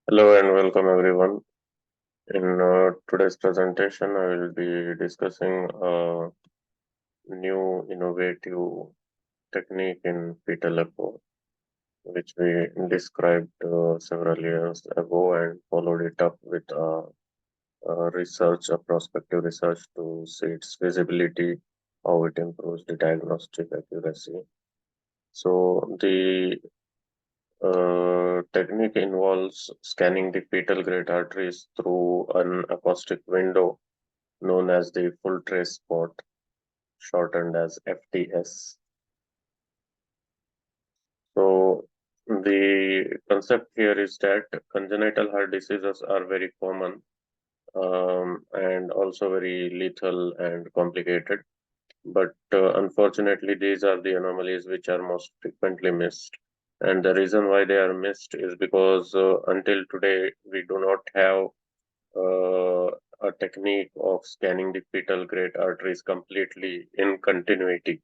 Hello and welcome everyone. In today's presentation, I will be discussing a new innovative technique in fetal echo, which we described several years ago and followed it up with a prospective research to see its feasibility, how it improves the diagnostic accuracy. So the technique involves scanning the fetal great arteries through an acoustic window known as the full trace spot, shortened as FTS. So the concept here is that congenital heart diseases are very common and also very lethal and complicated. But unfortunately, these are the anomalies which are most frequently missed. And the reason why they are missed is because until today, we do not have uh, a technique of scanning the fetal great arteries completely in continuity.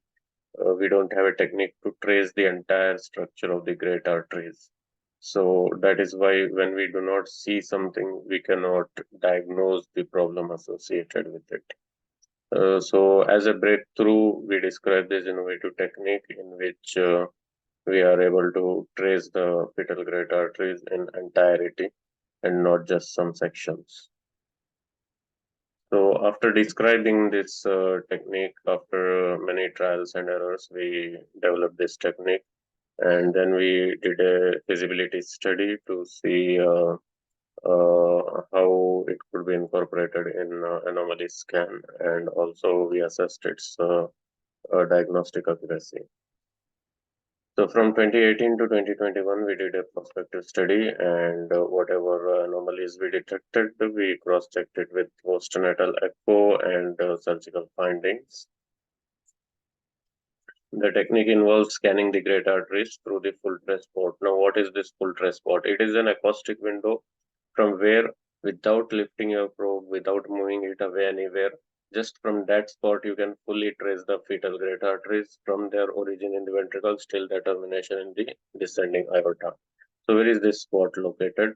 We don't have a technique to trace the entire structure of the great arteries. So that is why when we do not see something, we cannot diagnose the problem associated with it. So as a breakthrough, we describe this innovative technique in which we are able to trace the fetal great arteries in entirety and not just some sections. So after describing this technique, after many trials and errors, we developed this technique, and then we did a feasibility study to see how it could be incorporated in anomaly scan, and also we assessed its diagnostic accuracy. So from 2018 to 2021, we did a prospective study, and whatever anomalies we detected, we cross-checked it with postnatal echo and surgical findings. The technique involves scanning the great arteries through the full trace port. Now, what is this full trace port? It is an acoustic window from where, without lifting your probe, without moving it away anywhere, just from that spot, you can fully trace the fetal great arteries from their origin in the ventricles till their termination in the descending aorta. So, where is this spot located?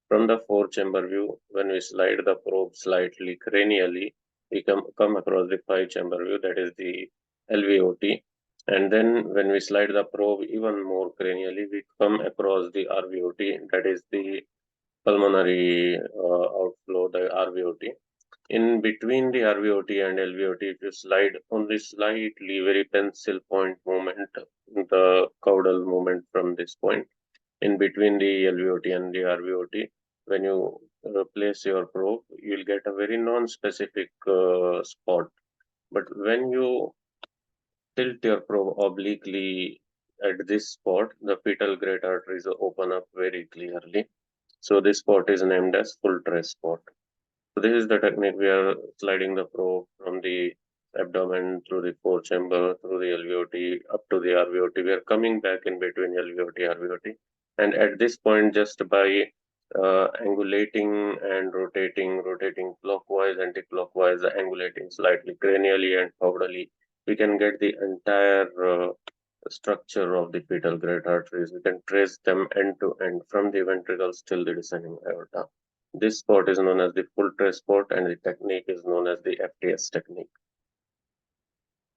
From the four-chamber view, when we slide the probe slightly cranially, we come across the five-chamber view, that is the LVOT. And then when we slide the probe even more cranially, we come across the RVOT, that is the pulmonary outflow, the RVOT. In between the RVOT and LVOT, if you slide only slightly, very pencil point movement, the caudal movement from this point, in between the LVOT and the RVOT, when you place your probe, you will get a very non-specific spot. But when you tilt your probe obliquely at this spot, the fetal great arteries open up very clearly. So this spot is named as full trace spot. So this is the technique. We are sliding the probe from the abdomen through the four-chamber, through the LVOT, up to the RVOT. We are coming back in between LVOT, RVOT. And at this point, just by angulating and rotating clockwise, anti-clockwise, angulating slightly cranially and caudally, we can get the entire structure of the fetal great arteries. We can trace them end to end from the ventricles till the descending aorta. This spot is known as the full trace spot, and the technique is known as the FTS technique.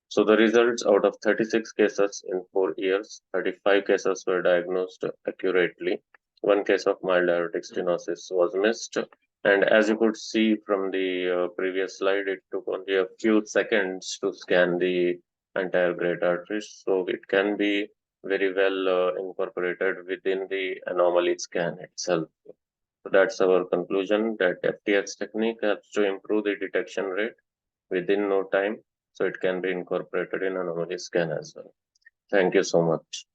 So the results, out of 36 cases in 4 years, 35 cases were diagnosed accurately. One case of mild aortic stenosis was missed. And as you could see from the previous slide, it took only a few seconds to scan the entire great arteries. So it can be very well incorporated within the anomaly scan itself. So that's our conclusion, that FTX technique helps to improve the detection rate within no time, so it can be incorporated in anomaly scan as well. Thank you so much.